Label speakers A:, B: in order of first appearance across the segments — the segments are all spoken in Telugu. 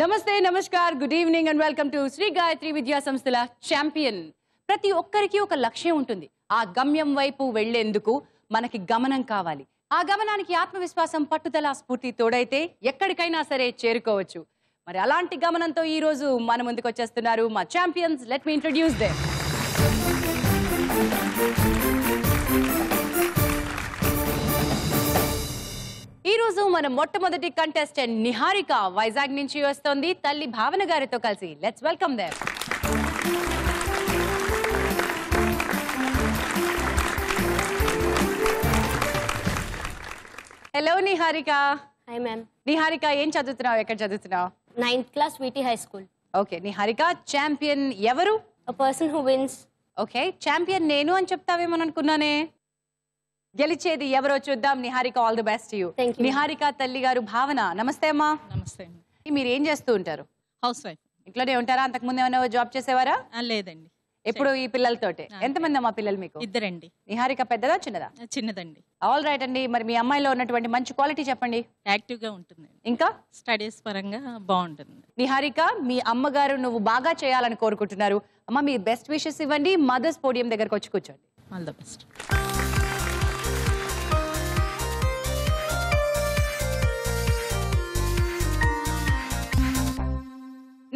A: నమస్తే నమస్కార్ good evening and welcome to Sri Gayatri Vidya సంస్థల ఛాంపియన్. ప్రతి ఒక్కరికి ఒక లక్ష్యం ఉంటుంది. ఆ గమ్యం వైపు వెళ్లేందుకు మనకి గమనం కావాలి. ఆ గమనానికి ఆత్మవిశ్వాసం, పట్టుదల, స్ఫూర్తి తోడైతే ఎక్కడికైనా సరే చేరుకోవచ్చు. మరి అలాంటి గమనంతో ఈ రోజు మన ముందుకు వచ్చేస్తున్నారు మా champions. Let me introduce them. ఈ రోజు మన మొట్టమొదటి కంటెస్టెంట్ నిహారిక వైజాగ్ నుంచి వస్తోంది తల్లి భావన గారితో కలిసి. Let's welcome them. Hello Niharika.
B: Hi ma'am.
A: Niharika ఏం చదువుతున్నావు, ఎక్కడ చదువుతున్నావు?
B: 9th class VT High School.
A: Okay Niharika, champion ఎవరు?
B: A person who wins.
A: Okay, champion నేను అని చెప్తావేమో అనుకున్నానే. గెలిచేది ఎవరో చూద్దాం. Niharika, all the best you. Niharika తల్లి గారు భావన, నమస్తే అమ్మా.
C: నమస్తే.
A: మీరు ఏం చేస్తూ ఉంటారు?
C: House wife.
A: ఇంట్లోనే ఉంటారా? అంతకుముందు ఏమైనా జాబ్ చేసేవారా?
C: లేదండి.
A: ఎప్పుడు ఈ పిల్లలతోటే? ఎంతమంది అమ్మా పిల్లలు మీకు?
C: ఇద్దరండి.
A: నిహారిక పెద్దదా చిన్నదా?
C: చిన్నదండి.
A: ఆల్ రైట్ అండి. మరి మీ అమ్మాయిలో ఉన్నటువంటి మంచి క్వాలిటీ చెప్పండి.
C: యాక్టివ్ గా ఉంటుంది,
A: ఇంకా
C: స్టడీస్ పరంగా బాగుంటుంది.
A: నిహారిక, మీ అమ్మగారు నువ్వు బాగా చేయాలని కోరుకుంటున్నారు. అమ్మ మీ బెస్ట్ విషెస్ ఇవ్వండి. మదర్స్ పోడియం దగ్గరకు వచ్చి కూర్చోండి.
C: All the best.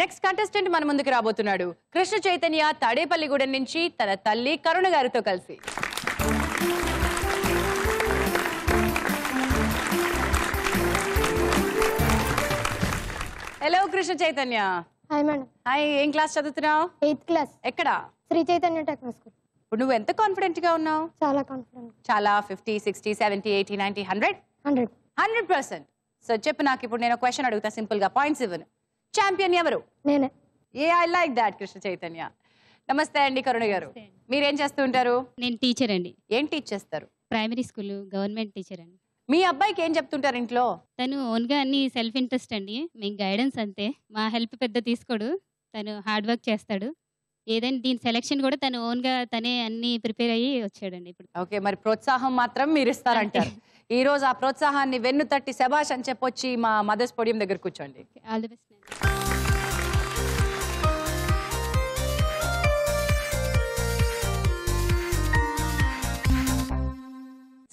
A: Next contestant మన ముందుకు రాబోతున్నాడు కృష్ణ చైతన్య, తాడేపల్లిగూడెం నుంచి తన తల్లి కరుణ గారితో కలిసి. Hello Krishna Chaitanya.
D: Hi madam.
A: Hi, ఏం క్లాస్ చదువుతున్నావు?
D: 8th class.
A: ఎక్కడ?
D: Sri Chaitanya techno school.
A: ఇప్పుడు నువ్వు ఎంత కాన్ఫిడెంట్ గా ఉన్నావు?
D: చాలా కాన్ఫిడెంట్.
A: చాలా. 50, 60, 70, 80, 90, 100? 100%. సో చెప్పు నాకు. ఇప్పుడు నేను క్వశ్చన్ అడుగుతా, సింపుల్ గా పాయింట్స్ ఇవ్వను. ఛాంపియన్ ఎవరు?
D: నేనే.
A: I like that Krishna Chaitanya. నమస్తే అండి కరుణ గారు. మీరేం చేస్తూ ఉంటారు?
E: నేను టీచర్ అండి.
A: ఏం టీచ్ చేస్తారు?
E: ప్రైమరీ స్కూల్ గవర్నమెంట్ టీచర్ అండి.
A: మీ అబ్బాయికి ఏం చెప్తుంటారు ఇంట్లో?
E: తను ఓన్గా అన్ని సెల్ఫ్ ఇంట్రెస్ట్ అండి. మేము గైడెన్స్ అంతే, మా హెల్ప్ పెద్ద తీసుకోడు. తను హార్డ్ వర్క్ చేస్తాడు. ఏదైనా దీని సెలెక్షన్ కూడా తను ఓన్గా తనే అన్ని ప్రిపేర్ అయ్యి వచ్చాడండి ఇప్పుడు.
A: ఓకే, మరి ప్రోత్సాహం మాత్రం మీరు ఇస్తారంటారు. ఈ రోజు ఆ ప్రోత్సాహాన్ని వెన్ను తట్టి శబాష్ అని చెప్పొచ్చి మా మదర్స్ పోడియం దగ్గర కూర్చోండి.
E: All the best.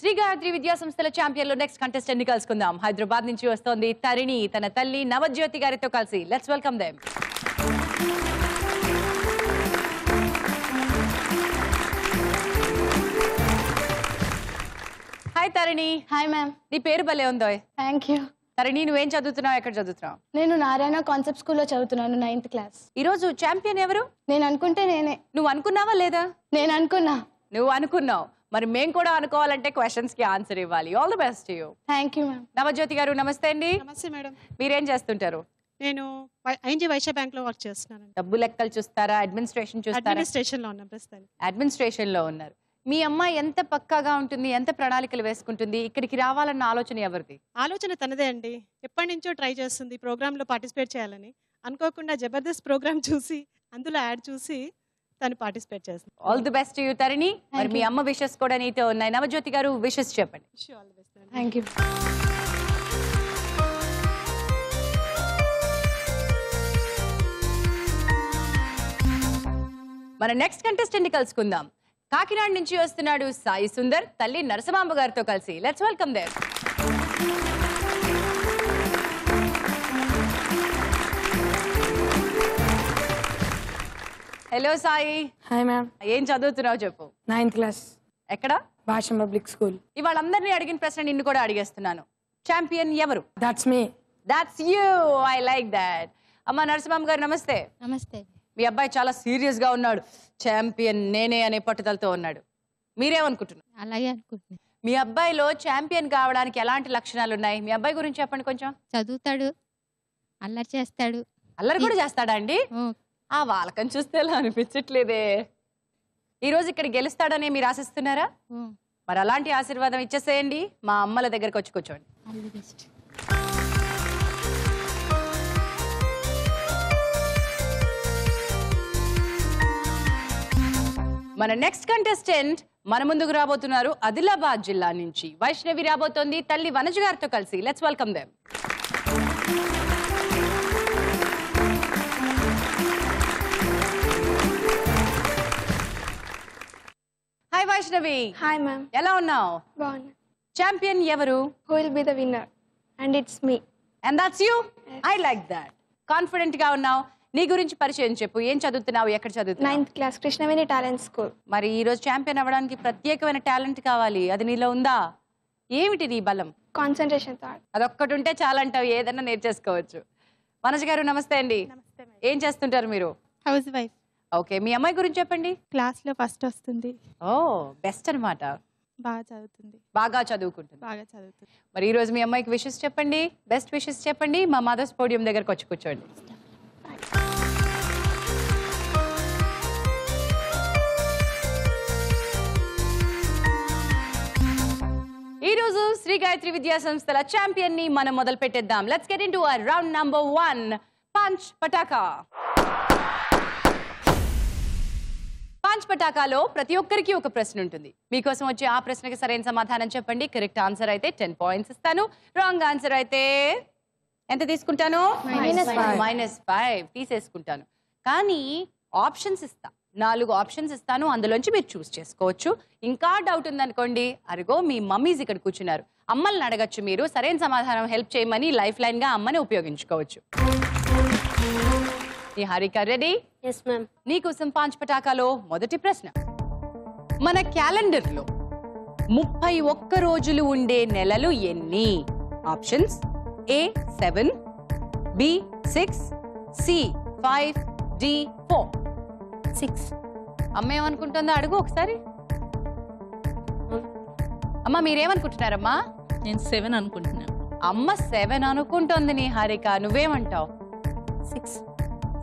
A: Sri Gayatri Vidya సంస్థల ఛాంపియన్ లో నెక్స్ట్ కంటెస్టెంట్ ని కలుసుకుందాం. హైదరాబాద్ నుంచి వస్తోంది తరిణి, తన తల్లి నవజ్యోతి గారితో కలిసి. Let's welcome them. Hi Tarini.
D: Hi ma'am.
A: నీ పేరు భలే ఉందో.
D: Thank you.
A: తరిణి, నువ్వేం చదువుతున్నావు, ఎక్కడ చదువుతున్నావు?
D: నేను నారాయణ కాన్సెప్ట్ స్కూల్లో చదువుతున్నాను, 9th class.
A: ఈ రోజు ఛాంపియన్ ఎవరు?
D: నేను అనుకుంటే నేనే.
A: నువ్వు అనుకున్నావా లేదా?
D: నేను అనుకున్నా.
A: నువ్వు అనుకున్నావు, మరి మేము కూడా అనుకోవాలంటే క్వశ్చన్స్ కి ఆన్సర్ ఇవ్వాలి. All the best you.
D: Thank you ma'am.
A: Navajyothi గారు నమస్తే అండి.
F: నమస్తే మేడం.
A: మీరేం చేస్తుంటారు?
F: నేను ఐఎన్జీ వైశ్య బ్యాంక్ లో వర్క్ చేస్తున్నాను.
A: డబ్బు లెక్కలు చూస్తారా, అడ్మినిస్ట్రేషన్ చూస్తారా?
F: అడ్మినిస్ట్రేషన్ లో ఉన్నాను ప్రస్తుతానికి.
A: అడ్మినిస్ట్రేషన్ లో ఉన్నారు. మీ అమ్మాయి ఎంత పక్కాగా ఉంటుంది, ఎంత ప్రణాళికలు వేసుకుంటుంది? ఇక్కడికి రావాలన్న ఆలోచన ఎవరిది?
F: ఆలోచన తనదే అండి. ఎప్పటి నుంచో ట్రై చేస్తుంది ప్రోగ్రామ్ లో పార్టిసిపేట్ చేయాలని. అనుకోకుండా జబర్దస్త్ ప్రోగ్రామ్ చూసి, అందులో యాడ్ చూసి తను పార్టిసిపేట్ చేస్తుంది.
A: All the best you Tarini. మరి మీ అమ్మ విషెస్ కూడా నీతో ఉన్నాయి. నవజ్యోతి గారు విషెస్ చెప్పండి.
D: Thank you.
A: మన నెక్స్ట్ కంటెస్టెంట్ ని కలుసుకుందాం. కాకినాడ నుంచి వస్తున్నాడు సాయి సుందర్, తల్లి నరసమాంబ గారితో కలిసి. Let's welcome there. Hello Sai.
G: Hi ma'am.
A: ఏం చదువుతున్నావు చెప్పు?
G: 9th class.
A: ఎక్కడ?
G: Bhasham public school.
A: ఇవాళ అందరినీ అడిగిన ప్రశ్న నిన్ను కూడా అడిగేస్తున్నాను. ఛాంపియన్ ఎవరు?
G: That's me.
A: That's you. I like that. అమ్మ నరసింహమ్మ గారు నమస్తే.
E: నమస్తే.
A: మీ అబ్బాయి చాలా సీరియస్ గా ఉన్నాడు. ఛాంపియన్ నేనే అనే పట్టుదలతో ఉన్నాడు. మీరేమనుకుంటున్నారు?
E: అలాగే అనుకుంటున్నాను.
A: మీ అబ్బాయిలో ఛాంపియన్ కావడానికి ఎలాంటి లక్షణాలు ఉన్నాయి? మీ అబ్బాయి గురించి చెప్పండి కొంచెం.
E: చదువుతాడు, అల్లరి చేస్తాడు.
A: అల్లరి కూడా చేస్తాడా అండి? ఆ వాలకం చూస్తే ఎలా అనిపించట్లేదే. ఈ రోజు ఇక్కడ గెలుస్తాడని మీరు ఆశిస్తున్నారా? మరి అలాంటి ఆశీర్వాదం ఇచ్చేసేయండి. మా అమ్మల దగ్గరకు వచ్చి కూర్చోండి.
E: All the best.
A: మన నెక్స్ట్ కంటెస్టెంట్ మన ముందుకు రాబోతున్నారు ఆదిలాబాద్ జిల్లా నుంచి. వైష్ణవి రాబోతోంది తల్లి వనజ గారితో కలిసి. Let's welcome them. Vaishnavi.
D: Hi, ma'am.
A: ఎలా ఉన్నావు?
D: Baguన్నా.
A: ఛాంపియన్ ఎవరు?
D: Who will be the winner? And it's me.
A: And that's you. I like that. Confident గా ఉన్నావు. నీ గురించి పరిచయం చెప్పు. ఏం చదువుతున్నావు? ఎక్కడ చదువుతున్నావు?
D: 9th class, Krishnaveni Talent School.
A: మరి ఈ రోజు ఛాంపియన్ అవ్వడానికి ప్రత్యేకమైన టాలెంట్ కావాలి. అది నీలో ఉందా? ఏమిటి నీ బలం?
D: Concentration thought.
A: అదొక్కటి ఉంటే చాలంటావు, ఏదన్నా నేర్చేసుకోవచ్చు. మనోజ్ గారు నమస్తే అండి. ఏం చేస్తుంటారు మీరు?
F: House wife.
A: ఓకే, మీ అమ్మాయి గురించి చెప్పండి.
F: క్లాస్లో ఫస్ట్ వస్తుంది.
A: ఓ, బెస్ట్ అన్నమాట.
F: బాగా చదువుతుంది.
A: బాగా చదువుకుంటుంది.
F: బాగా చదువుతుంది.
A: మరి ఈ రోజు మీ అమ్మాయికి విషెస్ చెప్పండి, బెస్ట్ విషెస్ చెప్పండి. మా మదర్స్ పోడియం దగ్గరకు వచ్చి కూర్చోండి. ఈ రోజు శ్రీ గాయత్రి విద్యా సంస్థల ఛాంపియన్ ని మనం మొదలు పెట్టేద్దాం. Let's get into round number 1, punch Pataka. Punch పటాకాలో ప్రతి ఒక్కరికి ఒక ప్రశ్న ఉంటుంది. మీకోసం వచ్చి ఆ ప్రశ్నకి సరైన సమాధానం చెప్పండి. కరెక్ట్ ఆన్సర్ అయితే 10 పాయింట్స్ ఇస్తాను. రాంగ్ ఆన్సర్ అయితే ఎంత తీసుకుంటాను? -5 తీసేసుకుంటాను. కానీ ఆప్షన్స్ ఇస్తా, 4 ఆప్షన్స్ ఇస్తాను. అందులోంచి మీరు చూస్ చేసుకోవచ్చు. ఇంకా డౌట్ ఉందనుకోండి, అరుగో మీ మమ్మీస్ ఇక్కడ కూర్చున్నారు, అమ్మల్ని అడగచ్చు. మీరు సరైన సమాధానం హెల్ప్ చేయమని లైఫ్ లైన్ గా అమ్మని ఉపయోగించుకోవచ్చు. నిహారిక రెడీ?
B: Yes, ma'am.
A: నీకోసం పంచ్ పటాకాలో మొదటి ప్రశ్న. మన క్యాలెండర్ లో 31 రోజులు ఉండే నెలలు ఎన్ని? Options: A 7, B 6, C 5, D 4.
B: 6.
A: అమ్మ ఏమనుకుంటుందో అడుగు ఒకసారి. అమ్మ మీరేమనుకుంటున్నారమ్మా?
C: నేను 7 అనుకుంటున్నాను.
A: అమ్మ 7 అనుకుంటోంది. నిహారిక నువ్వేమంటావు?
B: 6.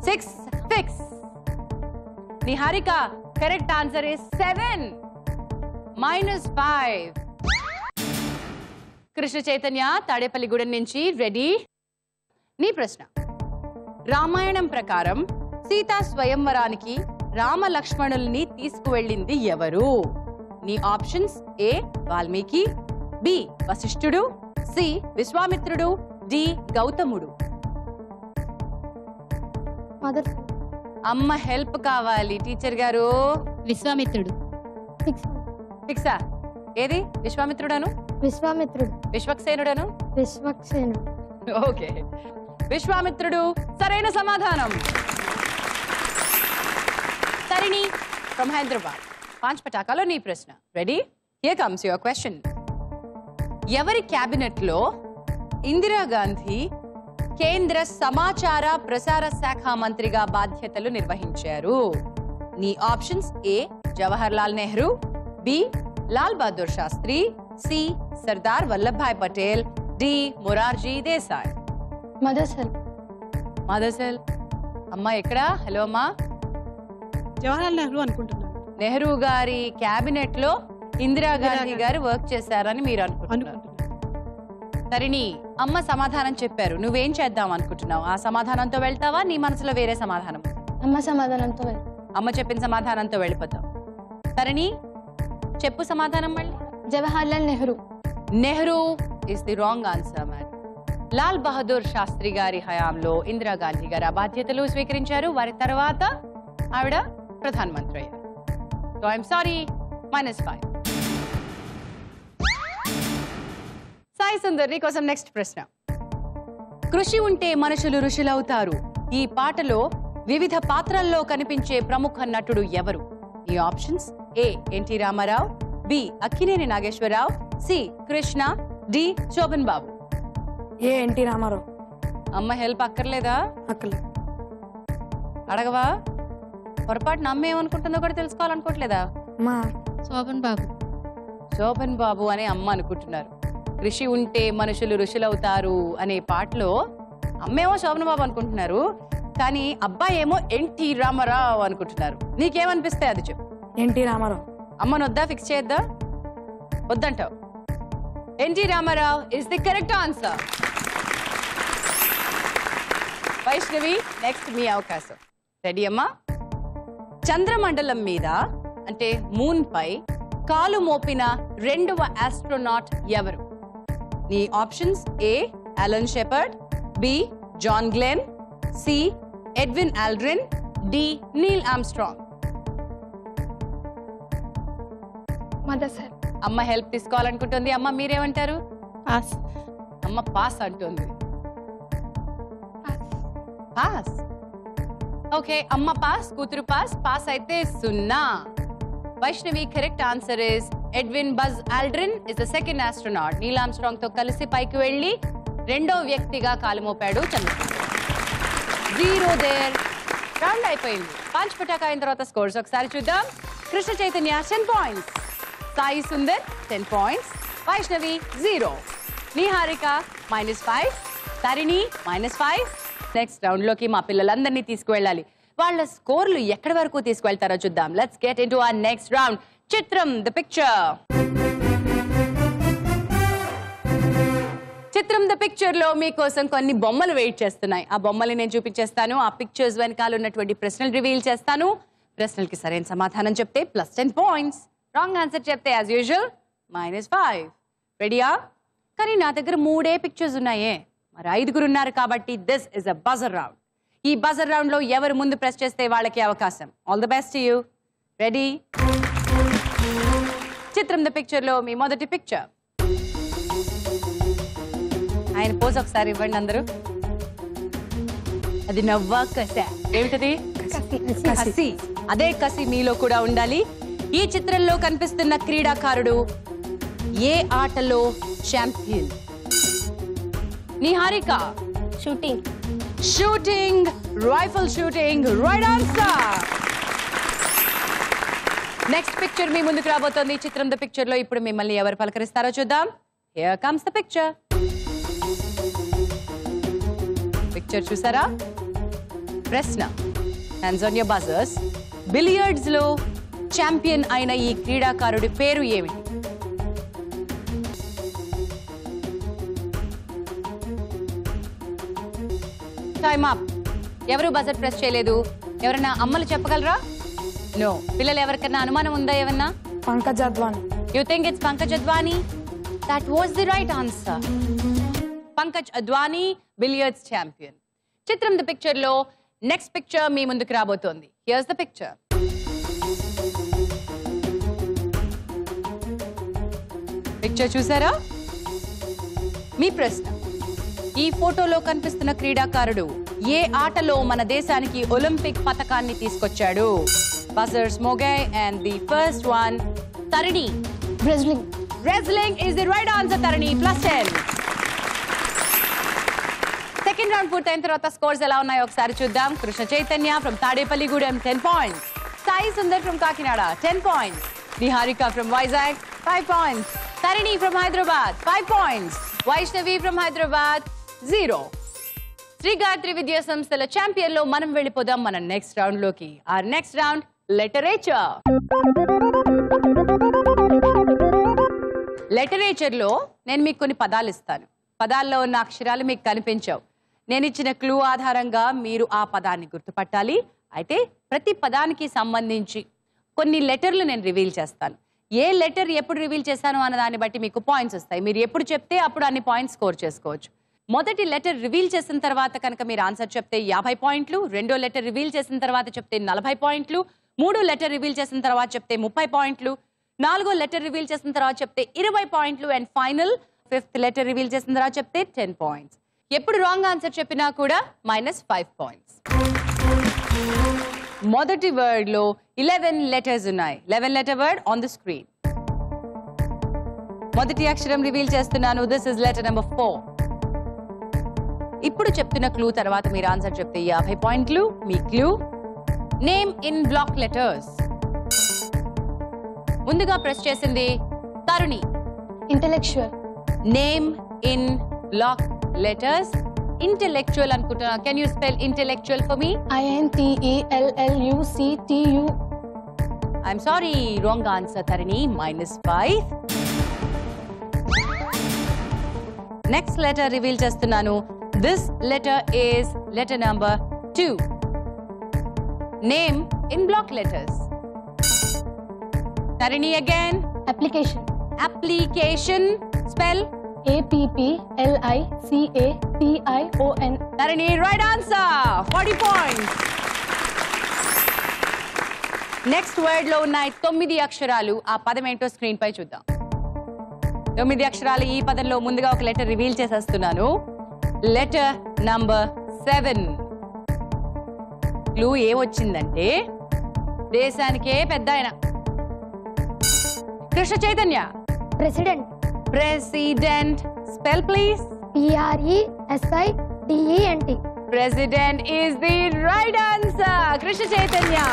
A: 6 fix. Niharika correct answer is 7 -5. Krishna Chaitanya Tadepalligudem నుంచి రెడీ? నీ ప్రశ్న. రామాయణం ప్రకారం సీతా స్వయంవరానికి రామ లక్ష్మణుల్ని తీసుకువెళ్ళింది ఎవరు? నీ ఆప్షన్స్: ఏ వాల్మీకి, బి వశిష్ఠుడు, సి విశ్వామిత్రుడు, డి గౌతముడు.
D: Mother.
A: అమ్మ హెల్ప్ కావాలి టీచర్ గారు.
E: విశ్వామిత్రుడు.
A: ఫిక్సా? ఏది విశ్వామిత్రుడను?
D: Vishwamitrudu.
A: విశ్వక్సేనుడను?
D: Vishwaksenu.
A: ఓకే, విశ్వామిత్రుడు సరైన సమాధానం. తరిణి ఫ్రమ్ హైదరాబాద్. పంచ్ పటాకాలో నీ ప్రశ్న. Ready? Here comes your question. ఎవరి క్యాబినెట్ లో ఇందిరాగాంధీ కేంద్ర సమాచార ప్రసార శాఖ మంత్రిగా బాధ్యతలు నిర్వహించారు? నీ options: A Jawaharlal Nehru, B Lal Bahadur Shastri, C Sardar Vallabhbhai Patel, D Morarji Desai.
D: Mother's help.
A: మాధవసెల్ అమ్మ ఎక్కడ? హలో అమ్మా.
F: జవహర్లాల్ నెహ్రూ అనుకుంటున్నాను.
A: నెహ్రూ గారి క్యాబినెట్ లో ఇందిరాగాంధీ గారు వర్క్ చేశారని మీరు అనుకుంటున్నారు. తరిణి అమ్మ సమాధానం చెప్పారు, నువ్వేం చేద్దాం అనుకుంటున్నావు? ఆ సమాధానంతో వెళ్తావా? నీ మనసులో వేరే సమాధానం?
D: అమ్మ సమాధానంతో వెళ్ళు.
A: అమ్మ చెప్పిన సమాధానంతో వెళ్ళిపోతావు. తరిణి చెప్పు సమాధానం మళ్ళీ.
D: Jawaharlal Nehru.
A: Nehru is the wrong answer man. Lal Bahadur Shastri గారి హయాంలో ఇందిరాగాంధీ గారు ఆ బాధ్యతలు స్వీకరించారు. వారి తర్వాత ఆవిడ ప్రధానమంత్రి అయ్యారు. So I'm sorry, -5. Sai Sundar నీ కోసం నెక్స్ట్ ప్రశ్న. కృషి ఉంటే మనుషులు ఋషులవుతారు. ఈ పాటలో వివిధ పాత్రల్లో కనిపించే ప్రముఖ నటుడు ఎవరు? ఈ options: A NT Rama Rao, B Akkineni Nageswara Rao, C Krishna, D Sobhan Babu.
G: A NT Rama Rao.
A: అమ్మ హెల్ప్ అక్కర్లేదా?
G: అక్కలే.
A: అడగవా? పొరపాటున అమ్మ ఏమనుకుంటుందో కూడా తెలుసుకోవాలనుకోవట్లేదా?
G: మా
E: శోభన్ బాబు.
A: శోభన్ బాబు అనే అమ్మ అనుకుంటున్నారు. కృషి ఉంటే మనుషులు ఋషులవుతారు అనే పాటలో అమ్మేమో శోభన్ బాబు అనుకుంటున్నారు, కానీ అబ్బాయి ఏమో ఎన్టీ రామారావు అనుకుంటున్నారు. నీకేమనిపిస్తే అది చెప్పు.
G: ఎన్టీ రామారావు.
A: అమ్మను వద్దా? ఫిక్స్ చేయొద్దా? వద్దంటావు. NT Rama Rao is the correct answer. Vaishnavi next మీ అవకాశం. రెడీ అమ్మా? చంద్రమండలం మీద అంటే మూన్ పై కాలు మోపిన 2వ ఆస్ట్రోనాట్ ఎవరు? నీ options: A Alan Shepard, B John Glenn, C Edwin Aldrin, D Neil Armstrong.
D: Mother's help.
A: అమ్మ హెల్ప్ తీసుకోవాలనుకుంటుంది. అమ్మ మీరేమంటారు?
C: పాస్.
A: అమ్మ పాస్ అంటుంది. పాస్. ఓకే, అమ్మ పాస్, కూతురు పాస్. పాస్ అయితే 0. Vaishnavi correct answer is Edwin Buzz Aldrin is the second astronaut. Neil Armstrong తో కలిసి పైకి వెళ్లి రెండో వ్యక్తిగా కాలు మోపాడు చంద్రబాబు. 0 దేర్. రౌండ్ అయిపోయింది. 5 పటాకా అయిన తర్వాత స్కోర్స్ ఒకసారి చూద్దాం. Krishna Chaitanya 10 points, Sai Sundar 10 points, Vaishnavi 0, Niharika -5, Tarini -5. Next round లోకి మా పిల్లలందరినీ తీసుకువెళ్ళాలి. వాళ్ళ స్కోర్లు ఎక్కడి వరకు తీసుకువెళ్తారో చూద్దాం. Let's get into our next round. చిత్రం ద పిక్చర్. చిత్రం ద పిక్చర్ లో మీకోసం కొన్ని బొమ్మలు వెయిట్ చేస్తున్నాయి. ఆ బొమ్మలు నేను చూపించేస్తాను. ఆ పిక్చర్స్ వెనకాల ఉన్నటువంటి ప్రశ్నలు రివీల్ చేస్తాను. ప్రశ్నలకి సరైన సమాధానం చెప్తే +10 పాయింట్స్, రాంగ్ ఆన్సర్ చెప్తే యాజ్ యూజువల్ -5. రెడీయా? కానీ నా దగ్గర 3 పిక్చర్స్ ఉన్నాయే, మరి 5 ఉన్నారు కాబట్టి this is a buzzer round. ఈ బజర్ రౌండ్ లో ఎవరు ముందు ప్రెస్ చేస్తే వాళ్ళకి అవకాశం. All the best to you. Ready? చిత్రం ద పిక్చర్ లో మీ మొదటి పిక్చర్. ఆయన పోజ్ ఒకసారి ఇవ్వండి అందరూ. అది నవ్వా కస? ఏమిటది? కసి. అదే కసి మీలో కూడా ఉండాలి. ఈ చిత్రంలో కనిపిస్తున్న క్రీడాకారుడు ఏ ఆటలో ఛాంపియన్? Niharika
D: shooting.
A: Shooting, rifle shooting, right answer. Next picture మీ ముందుకు రాబోతోంది. చిత్రం ద పిక్చర్ లో ఇప్పుడు మిమ్మల్ని ఎవరు పలకరిస్తారో చూద్దాం. Here comes the picture. Picture చూసారా? ప్రశ్న, hands on your buzzers. Billiards లో ఛాంపియన్ అయిన ఈ క్రీడాకారుడి పేరు ఏమిటి? Time up. ఎవరు బజర్ ప్రెస్ చేయలేదు. ఎవరైనా అమ్మలు చెప్పగలరా? నో. పిల్లలు ఎవరికన్నా అనుమానం ఉందా? ఏమన్నా?
G: Pankaj Advani.
A: You think it's Pankaj Advani? That was the right answer. Pankaj Advani billiards champion. చిత్రం ద పిక్చర్ లో నెక్స్ట్ పిక్చర్ మీ ముందుకు రాబోతోంది. Here's the picture. పిక్చర్ చూసారా? మీ ప్రశ్న, ఈ ఫోటోలో కనిపిస్తున్న క్రీడాకారుడు ఏ ఆటలో మన దేశానికి ఒలింపిక్ పతకాన్ని తీసుకొచ్చాడు? బజర్స్ మోగాయ్ and the first one Tarini.
D: Wrestling.
A: Wrestling is the right answer. Tarini +10. Second round పూర్తయిన తర్వాత స్కోర్స్ ఎలా ఉన్నాయో ఒకసారి చూద్దాం. Krishna Chaitanya from Tadepalligudem 10 points, Sai Sundar from Kakinada 10 points, Niharika from Vizag 5 points, Tarini from Hyderabad 5 points, Vaishnavi from Hyderabad 0. Shri Gayatri Vidya సంస్థల ఛాంపియన్ లో మనం వెళ్ళిపోదాం మన నెక్స్ట్ రౌండ్ లోకి. ఆ నెక్స్ట్ రౌండ్ లిటరేచర్. లిటరేచర్ లో నేను మీకు కొన్ని పదాలు ఇస్తాను. పదాల్లో ఉన్న అక్షరాలు మీకు కనిపించవు. నేను ఇచ్చిన క్లూ ఆధారంగా మీరు ఆ పదాన్ని గుర్తుపట్టాలి. అయితే ప్రతి పదానికి సంబంధించి కొన్ని లెటర్లు నేను రివీల్ చేస్తాను. ఏ లెటర్ ఎప్పుడు రివీల్ చేశాను అన్న దాన్ని బట్టి మీకు పాయింట్స్ వస్తాయి. మీరు ఎప్పుడు చెప్తే అప్పుడు అన్ని పాయింట్స్ స్కోర్ చేసుకోవచ్చు. మొదటి లెటర్ రివీల్ చేసిన తర్వాత కనుక మీరు ఆన్సర్ చెప్తే 50 పాయింట్లు, రెండో లెటర్ రివీల్ చేసిన తర్వాత చెప్తే 40 పాయింట్లు, మూడో లెటర్ రివీల్ చేసిన తర్వాత చెప్తే 30 పాయింట్లు, నాలుగో లెటర్ రివీల్ చేసిన తర్వాత చెప్తే 20 పాయింట్లు, and final 5th letter reveal చేసిన తర్వాత చెప్తే 10 పాయింట్స్. ఎప్పుడు రాంగ్ ఆన్సర్ చెప్పినా కూడా -5 పాయింట్స్. మొదటి వర్డ్ లో 11 లెటర్స్ ఉన్నాయి. 11 letter word on the screen. మొదటి అక్షరం రివీల్ చేస్తున్నాను. This is letter number 4. ఇప్పుడు చెప్తున్న క్లూ తర్వాత మీరు ఆన్సర్ చెప్తే 50 పాయింట్లు. మీ clue name in block letters. ముందుగా ప్రెస్ చేసింది Taruni.
D: Intellectual.
A: Name in block letters. Intellectual అనుకుంటున్నా. Can you spell intellectual for me?
D: INTELLUCTU.
A: I'm sorry, wrong answer Taruni. -5. Next letter reveal చేస్తున్నాను. This letter is letter number 2. Name in block letters. Taruni again.
D: Application.
A: Application. Spell
D: APPLICATION.
A: Tarini, right answer. 40 points. Next word లో ఉన్నాయి 9 అక్షరాలు. ఆ పదం ఏంటో స్క్రీన్ పై చూద్దాం. 9 అక్షరాలు ఈ పదంలో ముందుగా ఒక లెటర్ రివీల్ చేసేస్తున్నాను. Letter number 7. క్లూ ఏమొచ్చిందంటే దేశానికే పెద్ద ఆయన. Krishna Chaitanya.
D: President.
A: President. Spell please.
D: PRESIDENT.
A: President is the right answer. Krishna Chaitanya.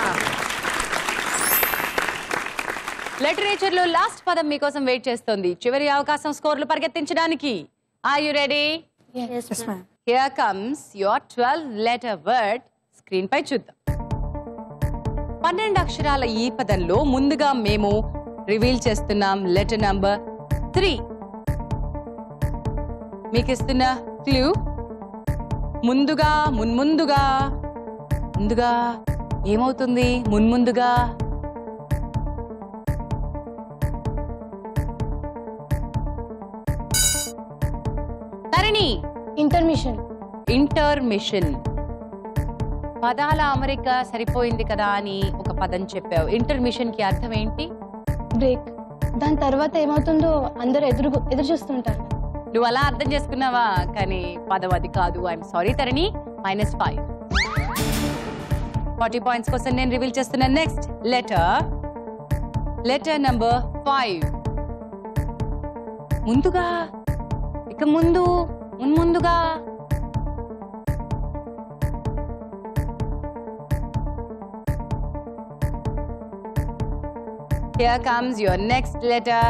A: Literature లో లాస్ట్ పదం మీకోసం వెయిట్ చేస్తుంది. చివరి అవకాశం స్కోర్లు పరిగెత్తించడానికి. Are you ready?
G: Yes, ma'am.
A: Here comes your 12 letter word. Screen పై చూద్దాం. 12 అక్షరాల ఈ పదంలో ముందుగా మేము రివీల్ చేస్తున్నాం లెటర్ నంబర్ 3. మీకు ఇస్తున్న క్లూ ముందుగా ముందుగా ఏమవుతుంది? మున్ముందుగా తరణి.
D: ఇంటర్మిషన్.
A: ఇంటర్మిషన్. పదాల అమరిక సరిపోయింది కదా అని ఒక పదం చెప్పావు. ఇంటర్మిషన్ కి అర్థం ఏంటి?
D: బ్రేక్. దాని తర్వాత ఏమవుతుందో అందరూ ఎదురు చూస్తుంటారు.
A: నువ్వు అలా అర్థం చేసుకున్నావా? కానీ పదం అది కాదు. I'm sorry Tharani. -5. 40 పాయింట్స్ కోసం నేను రివీల్ చేస్తున్నా నెక్స్ట్ లెటర్ నంబర్ 5. ముందుగా ఇక ముందుగా Here comes your next letter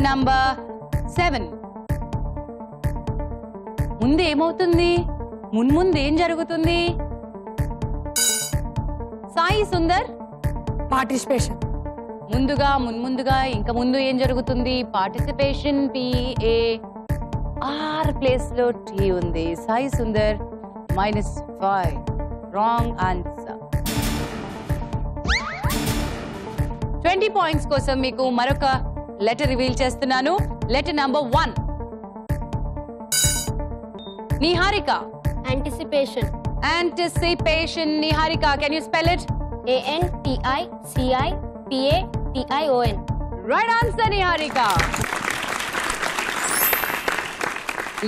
A: number 7. ముందు ఏమవుతుంది? ముందు ఏం జరుగుతుంది? సాయి సుందర్.
G: పార్టిసిపేషన్.
A: ముందుగా ఇంకా ముందు ఏం జరుగుతుంది? పార్టిసిపేషన్. PAR ప్లేస్ లో T ఉంది. Sai Sundar -5. Wrong answer. 20 points కోసం మీకు మరొక లెటర్ రివీల్ చేస్తున్నాను. Letter number 1. Niharika.
B: Anticipation.
A: Niharika, can you spell it?
B: ANTICIPATION.
A: Right answer, Niharika.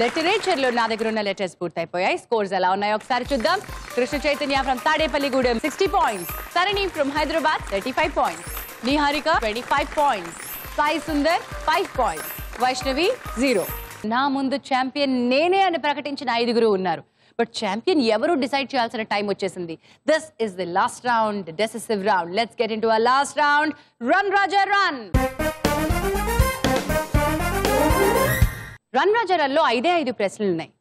A: Literature లో నా దగ్గర ఉన్న లెటర్స్ పూర్తయిపోయాయి. స్కోర్స్ ఎలా ఉన్నాయో ఒకసారి చూద్దాం. Krishna Chaitanya from Tadepalligudem 60 points. Tarani from Hyderabad 35 points. Niharika 25 points. Sai Sundar 5 points. Vaishnavi 0. నా ముందు ఛాంపియన్ నేనే అని ప్రకటించిన 5 ఉన్నారు. బట్ ఛాంపియన్ ఎవరు డిసైడ్ చేయాల్సిన టైం వచ్చేసింది. This is the last round, decisive round. Let's get into our last round. Run Raja run. Run Raja run లో 5 ప్రశ్నలు ఉన్నాయి.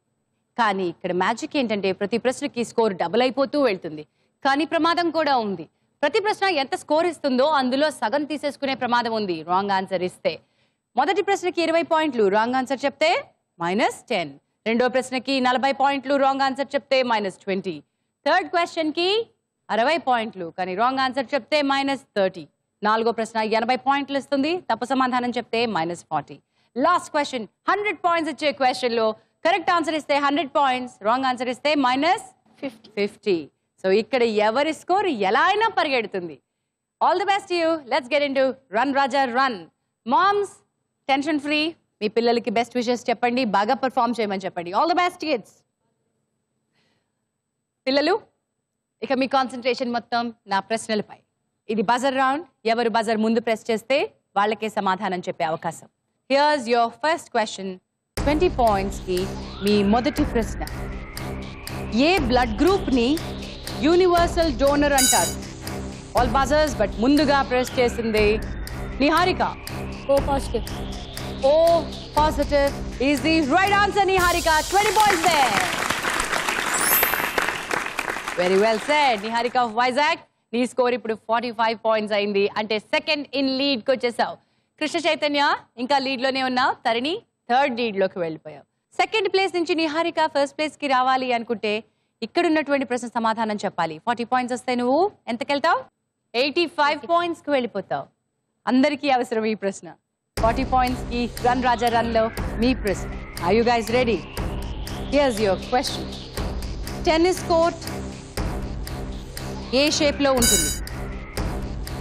A: కానీ ఇక్కడ మ్యాజిక్ ఏంటంటే ప్రతి ప్రశ్నకి స్కోర్ డబుల్ అయిపోతూ వెళ్తుంది. కానీ ప్రమాదం కూడా ఉంది. ప్రతి ప్రశ్న ఎంత స్కోర్ ఇస్తుందో అందులో సగం తీసేసుకునే ప్రమాదం ఉంది రాంగ్ ఆన్సర్ ఇస్తే. మొదటి ప్రశ్నకి 20 పాయింట్లు, రాంగ్ ఆన్సర్ చెప్తే -10. రెండో ప్రశ్నకి 40 పాయింట్లు, రాంగ్ ఆన్సర్ చెప్తే -20. థర్డ్ క్వశ్చన్ కి 60 పాయింట్లు, కానీ రాంగ్ ఆన్సర్ చెప్తే -30. నాలుగో ప్రశ్న 80 పాయింట్లు ఇస్తుంది, తప్పు సమాధానం చెప్తే -40. లాస్ట్ క్వశ్చన్ 100 పాయింట్స్ ఇచ్చే క్వశ్చన్ లో కరెక్ట్ ఆన్సర్ ఇస్తే 100 పాయింట్స్, రాంగ్ ఆన్సర్ ఇస్తే -50. సో ఇక్కడ ఎవరి స్కోర్ ఎలా అయినా పరిగెడుతుంది. All the best you. Let's get into run Raja run. Moms tension free. మీ పిల్లలకి బెస్ట్ విషెస్ చెప్పండి, బాగా పర్ఫామ్ చేయమని చెప్పండి. All the best kids. పిల్లలు ఇక మీ కాన్సన్ట్రేషన్ మొత్తం నా ప్రశ్నలపై. ఇది బజర్ రౌండ్. ఎవరు బజర్ ముందు ప్రెస్ చేస్తే వాళ్ళకే సమాధానం చెప్పే అవకాశం. Here's your first question. 20 points కి మీ మొదటి ప్రశ్న. ఏ బ్లడ్ గ్రూప్ ని యూనివర్సల్ డోనర్ అంటారు? ఆల్ బజర్స్, బట్ ముందుగా ప్రెస్ చేసింది Niharika.
B: O positive.
A: O positive is the right answer, Niharika. 20 points there. Very well said, Niharika of Vizag. నీ స్కోర్ ఇప్పుడు 45 పాయింట్స్ అయింది. అంటే సెకండ్ ఇన్ లీడ్ కి వచ్చేసావు. కృష్ణ చైతన్య ఇంకా లీడ్ లోనే ఉన్నావు. తరణి థర్డ్ లీడ్ లోకి వెళ్ళిపోయావు. సెకండ్ ప్లేస్ నుంచి నిహారిక ఫస్ట్ ప్లేస్ కి రావాలి అనుకుంటే ఇక్కడ ఉన్నటువంటి ప్రశ్న సమాధానం చెప్పాలి. 40 పాయింట్స్ వస్తే నువ్వు ఎంతకెళ్తావు? 85 పాయింట్స్ కి వెళ్ళిపోతావు. అందరికీ అవసరం ఈ ప్రశ్న. 40 పాయింట్స్ కి రన్ రాజా రన్ లో మీ ప్రశ్న. Are you guys ready? Here's your question. Tennis court ఏ షేప్ లో ఉంటుంది?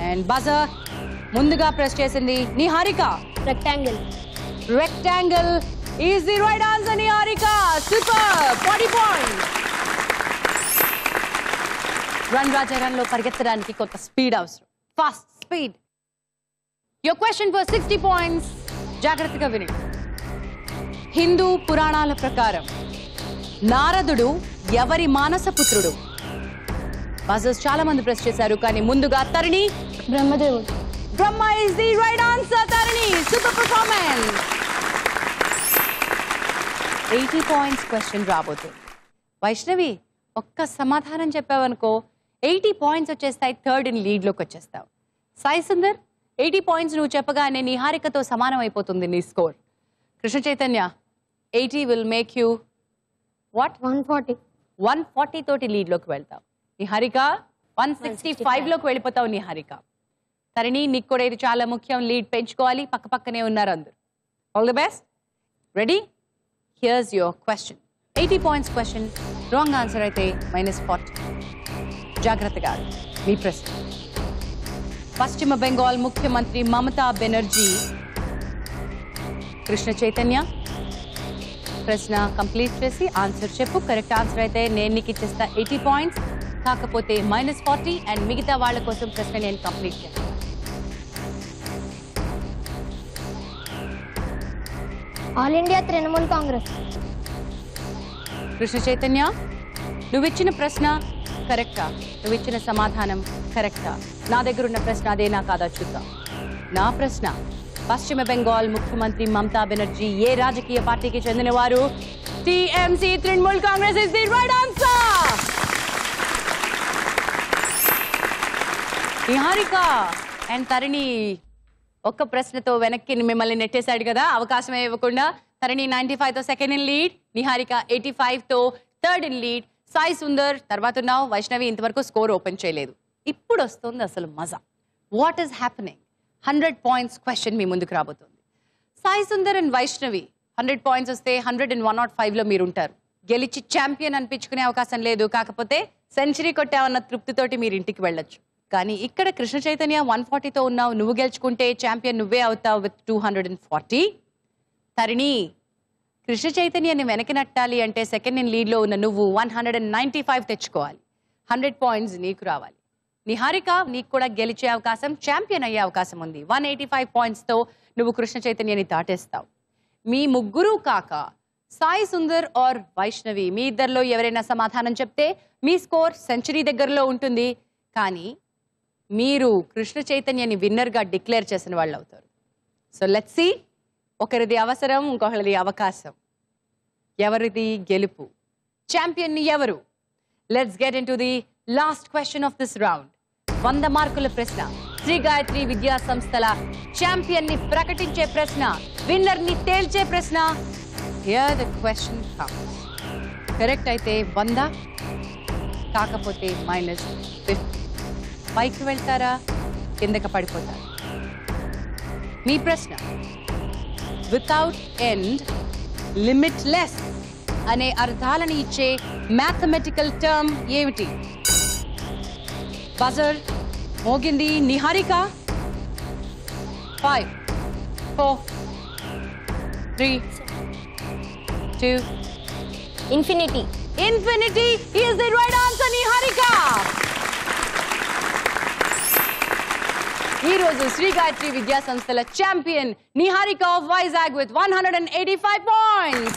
A: అండ్ బజర్ ముందుగా ప్రెస్ చేసింది Niharika.
B: Rectangle.
A: Rectangle is the right answer, Niharika. Super! 40 points. Run Raja run lo పరిగెత్తడానికి కొంత స్పీడ్ అవసరం. Fast speed. Your question for 60 points. జాగ్రత్తగా వినండి. హిందూ పురాణాల ప్రకారం నారదుడు ఎవరి మానస పుత్రుడు? బజర్స్ చాలా మంది ప్రెస్ చేశారు కానీ ముందుగా తరుణి.
D: బ్రహ్మదేవుడు.
A: Brahma is the right answer, Tarini. Super performance. 80 points question రాబోతుంది. వైష్ణవి ఒక్క సమాధానం చెప్పావనుకో 80 points వచ్చేస్తాయి. థర్డ్ ఇన్ లీడ్ లోకి వచ్చేస్తావు. సాయి సుందర్ 80 points నువ్వు చెప్పగానే నిహారికతో సమానం అయిపోతుంది నీ score. Krishna Chaitanya 80 will make you what?
B: 140.
A: 140 తోటి లీడ్ లోకి వెళ్తావు. నిహారిక 165 లోకి వెళ్ళిపోతావు. నిహారిక తరిణి నీకు కూడా ఇది చాలా ముఖ్యం. లీడ్ పెంచుకోవాలి. పక్క పక్కనే ఉన్నారు అందరు. All the best. Ready? Here's your question. 80 points question. Wrong answer అయితే -40. జాగ్రత్తగా మీ ప్రశ్న. పశ్చిమ బెంగాల్ ముఖ్యమంత్రి మమతా బెనర్జీ కృష్ణ చైతన్య ప్రశ్న కంప్లీట్ చేసి ఆన్సర్ చెప్పు. కరెక్ట్ ఆన్సర్ అయితే నేను నీకు ఇచ్చేస్తా 80 points. కాకపోతే -40 అండ్ మిగతా వాళ్ళ కోసం ప్రశ్న నేను కంప్లీట్ చేస్తాను.
B: All India Trinamool Congress.
A: Krishna Chaitanya నువ్విచ్చిన ప్రశ్న కరెక్టా? నువ్విచ్చిన సమాధానం కరెక్టా? నా దగ్గర ఉన్న ప్రశ్న అదేనా కాదా చూద్దాం. నా ప్రశ్న పశ్చిమ బెంగాల్ ముఖ్యమంత్రి మమతా బెనర్జీ ఏ రాజకీయ పార్టీకి చెందినవారు? TMC Trinamool Congress is the right answer. Niharika and Taruni ఒక్క ప్రశ్నతో వెనక్కి మిమ్మల్ని నెట్టేశాడు కదా, అవకాశం ఇవ్వకుండా. తరుణి 95తో సెకండ్ ఇన్ లీడ్, నిహారిక 85తో third in lead. Sai Sundar తర్వాత ఉన్నావు. వైష్ణవి ఇంతవరకు స్కోర్ ఓపెన్ చేయలేదు. ఇప్పుడు వస్తుంది అసలు మజా. What is happening? 100 points question మీ ముందుకు రాబోతుంది. సాయి సుందర్ అండ్ వైష్ణవి 100 points వస్తే 105లో మీరు ఉంటారు. గెలిచి ఛాంపియన్ అనిపించుకునే అవకాశం లేదు. కాకపోతే సెంచరీ కొట్టావన్న తృప్తితోటి మీరు ఇంటికి వెళ్ళొచ్చు. కానీ ఇక్కడ కృష్ణ చైతన్య 140తో ఉన్నావు. నువ్వు గెలుచుకుంటే ఛాంపియన్ నువ్వే అవుతావు విత్ 240. తరిణి కృష్ణ చైతన్యని వెనక్కి నట్టాలి అంటే సెకండ్ ఇన్ లీడ్లో ఉన్న నువ్వు 195 తెచ్చుకోవాలి. 100 points నీకు రావాలి. నిహారిక నీకు కూడా గెలిచే అవకాశం, ఛాంపియన్ అయ్యే అవకాశం ఉంది. 185 pointsతో నువ్వు కృష్ణ చైతన్యని దాటేస్తావు. మీ ముగ్గురు కాక సాయి సుందర్ ఆర్ వైష్ణవి మీ ఇద్దరిలో ఎవరైనా సమాధానం చెప్తే మీ స్కోర్ సెంచరీ దగ్గరలో ఉంటుంది. కానీ మీరు కృష్ణ చైతన్యని విన్నర్గా డిక్లేర్ చేసిన వాళ్ళు అవుతారు. So let's see. ఒకరిది అవసరం, ఇంకొకరిది అవకాశం. ఎవరిది గెలుపు? ఛాంపియన్ ఎవరు? Let's get into the last question of this round. 100 మార్కుల ప్రశ్న. శ్రీ గాయత్రి విద్యా సంస్థల ఛాంపియన్ ని ప్రకటించే ప్రశ్న, విన్నర్ ని తేల్చే ప్రశ్న. Here the question comes. Correct అయితే 100, కాకపోతే -50. పైకి వెళ్తారా, కిందకి పడిపోతారా? మీ ప్రశ్న వితౌట్ ఎండ్, లిమిట్లెస్ అనే అర్థాలను ఇచ్చే మ్యాథమెటికల్ టర్మ్ ఏమిటి? బజర్ మోగింది. Niharika 5, 4, 3, 2.
B: Infinity.
A: Infinity is the right answer, Niharika. ఈ రోజు శ్రీ గాయత్రి విద్యా సంస్థల champion Niharika of Vizag with 185 points.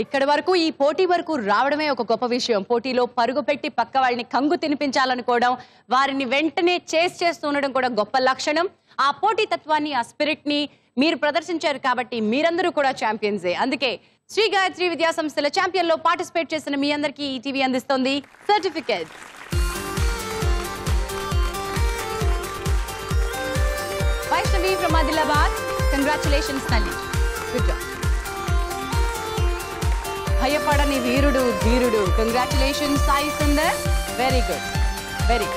A: ఇక్కడ వరకు ఈ పోటీ వరకు రావడమే ఒక గొప్ప విషయం. పోటీలో పరుగు పెట్టి పక్క వాళ్ళని కంగు తినిపించాలనుకోవడం, వారిని వెంటనే చేస్తూ ఉండడం కూడా గొప్ప లక్షణం. ఆ పోటీ తత్వాన్ని, ఆ స్పిరిట్ ని మీరు ప్రదర్శించారు కాబట్టి మీరందరూ కూడా ఛాంపియన్సే. అందుకే శ్రీ గాయత్రి విద్యా సంస్థల ఛాంపియన్ లో పార్టిసిపేట్ చేసిన మీ అందరికీ ఈటీవీ అందిస్తోంది certificate. Vaishnavi from Adilabad, congratulations తల్లి, గుడ్ జాబ్. భయపడని వీరుడు ధీరుడు, congratulations Sai Sundar, very good, very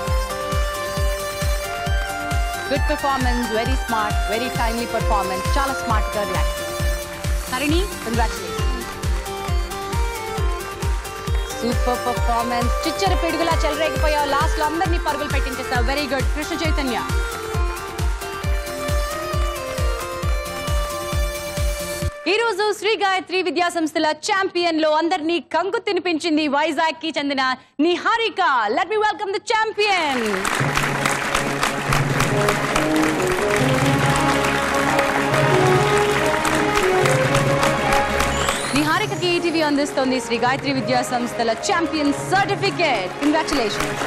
A: good performance, very smart, very timely performance, చాలా స్మార్ట్ గా react. Taruni, congratulations. Super performance. చిచ్చర పిడుగులా చెలరేగిపోయావు. లాస్ట్ లో అందరినీ పరుగులు పెట్టించేసావు. Very good. కృష్ణ చైతన్య. ఈ రోజు శ్రీ గాయత్రి విద్యా సంస్థల ఛాంపియన్ లో అందరినీ కంగు తినిపించింది వైజాగ్ కి చెందిన Niharika. Let me welcome the champion. నిహారికకి ఈటీవీ అందిస్తోంది శ్రీ గాయత్రి విద్యా సంస్థల ఛాంపియన్ సర్టిఫికేట్. కంగ్రాచులేషన్స్.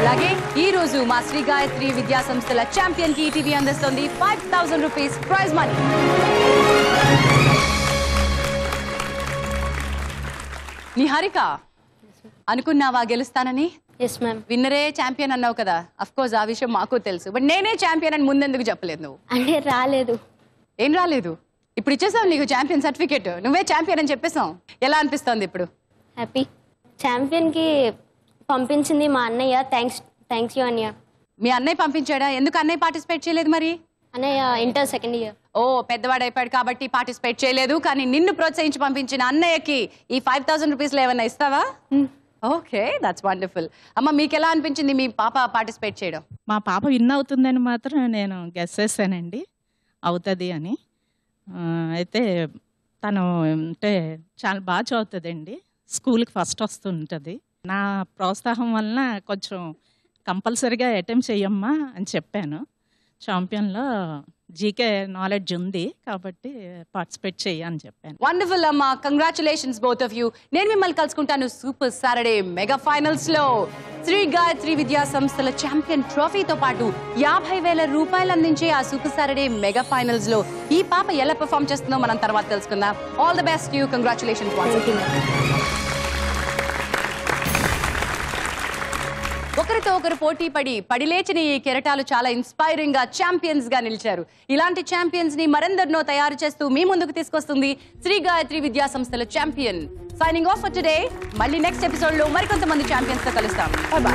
A: అలాగే ఈ రోజు మా శ్రీ గాయత్రి విద్యా సంస్థల ఛాంపియన్ కి ఈటీవీ అందిస్తోంది 5000 రూపీస్ ప్రైజ్ మనీ. నిహారిక, అనుకున్నావా గెలుస్తానని?
B: Yes ma'am.
A: విన్నరే ఛాంపియన్ అన్నావు కదా. అఫ్ కోర్స్ ఆ విషయం మాకు తెలుసు. బట్ నేనే ఛాంపియన్ అని ముందెందుకు చెప్పలేదు నువ్వు?
B: అంటే రాలేదు.
A: ఏం రాలేదు? ఇప్పుడు ఇచ్చేసావు నీకు ఛాంపియన్ సర్టిఫికేట్. నువ్వే ఛాంపియన్ అని చెప్పేసావు. ఎలా అనిపిస్తోంది ఇప్పుడు?
B: హ్యాపీ. ఛాంపియన్కి పంపించింది మా అన్నయ్య. థ్యాంక్స్ యూ అన్నయ్య.
A: మీ అన్నయ్య పంపించాడా? ఎందుకు అన్నయ్య పార్టిసిపేట్ చేయలేదు మరి?
B: అన్నయ్య ఇంటర్ సెకండ్ ఇయర్.
A: ఓ, పెద్దవాడు అయిపోయాడు కాబట్టి పార్టిసిపేట్ చేయలేదు. కానీ నిన్ను ప్రోత్సహించి పంపించిన అన్నయ్యకి ఈ 5000 రూపీస్లో ఏమన్నా ఇస్తావా? Okay, that's wonderful. అమ్మ, మీకు ఎలా అనిపించింది మీ పాప పార్టిసిపేట్ చేయడం?
C: మా పాప విన్ అవుతుందని మాత్రం నేను గెస్ చేశానండి, అవుతుంది అని. అయితే తను అంటే చాలా బాగా చదువుతుందండి. స్కూల్కి ఫస్ట్ వస్తుంటుంది. నా ప్రోత్సాహం వలన కొంచెం కంపల్సరీగా అటెంప్ట్ చెయ్యమ్మా అని చెప్పాను. ఛాంపియన్లో జీకే నాలెడ్జ్ ఉంది కాబట్టి పార్టిసిపేట్ చెయ్యని చెప్పాను.
A: వండర్ఫుల్ అమ్మా, కంగ్రాచులేషన్స్ బోత్ ఆఫ్ యూ. నేను మిమ్మల్ని కలుసుకుంటాను సూపర్ సాటర్డే మెగా ఫైనల్స్ లో. శ్రీ గాయత్రి విద్యా సంస్థల ఛాంపియన్ ట్రోఫీతో పాటు 50,000 రూపాయలు అందించే ఆ సూపర్ సాటర్డే మెగా ఫైనల్స్ లో ఈ పాప ఎలా పెర్ఫామ్ చేస్తుందో మనం తర్వాత తెలుసుకుందాం. All the best you. Congratulations once again. ఒకరితో ఒకరు పోటీ పడి లేచిన ఈ కెరటాలు చాలా ఇన్స్పైరింగ్ గా ఛాంపియన్స్ గా నిలిచారు. ఇలాంటి ఛాంపియన్స్ ని మరెందరినో తయారు చేస్తూ మీ ముందుకు తీసుకొస్తుంది శ్రీ గాయత్రి విద్యా సంస్థల champion. Signing off for today. మళ్ళీ నెక్స్ట్ ఎపిసోడ్ లో మరికొంతమంది ఛాంపియన్స్ తో కలుస్తాం. By by.